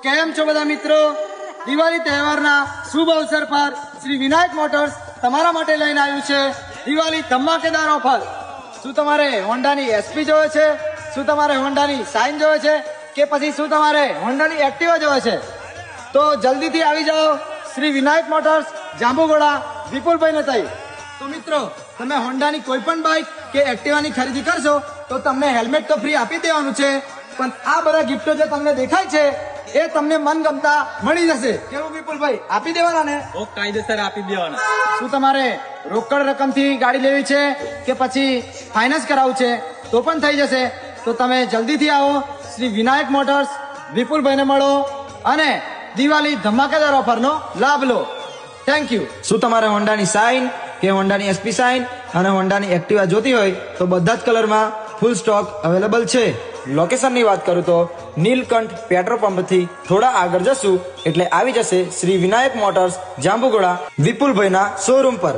કેમ છો બધા મિત્રો? દિવાળી તહેવારના શુભ અવસર પર શ્રી વિનાયક મોટર્સ તમારા માટે લઈને આવ્યું છે દિવાળી ધમાકેદાર ઓફર. શું તમારે હોન્ડાની એસપી જોવે છે? શું તમારે હોન્ડાની સાઇન જોવે છે? કે પછી શું તમારે હોન્ડાની એક્ટિવા જોવે છે? તો જલ્દીથી આવી જાઓ શ્રી વિનાયક મોટર્સ, જાંબુગોડા, વિપુલભાઈને થઈ. તો મિત્રો, તમે હોન્ડાની કોઈ પણ બાઇક કે એક્ટિવાની ખરીદી કરશો તો તમને હેલ્મેટ તો ફ્રી આપી દેવાનું છે, પણ આ બધા ગિફ્ટો જે તમને દેખાય છે એ તમને મનગમતા મળી જશે. કેવું વિપુલભાઈ, આપી દેવાના ને? કાયદેસર આપી દેવાના. શું તમારે રોકડ રકમથી ગાડી લેવી છે કે પછી ફાઇનાન્સ કરાવવું છે તો પણ થઈ જશે. તો તમે જલ્દીથી આવો શ્રી વિનાયક મોટર્સ, વિપુલભાઈને મળો અને દિવાળી ધમાકેદાર ઓફરનો લાભ લો. Thank you. શું તમારે હોન્ડાની સાઇન કે હોન્ડાની એસપી સાઇન અને હોન્ડાની એક્ટિવા જોતી હોય તો બધા જ કલરમાં ફૂલ સ્ટોક અવેલેબલ છે. લોકેશનની વાત કરું તો નીલકંઠ પેટ્રોલ પંપથી થોડા આગળ જશું એટલે આવી જશે શ્રી વિનાયક મોટર્સ, જાંબુગોડા, વિપુલભાઈના શોરૂમ પર.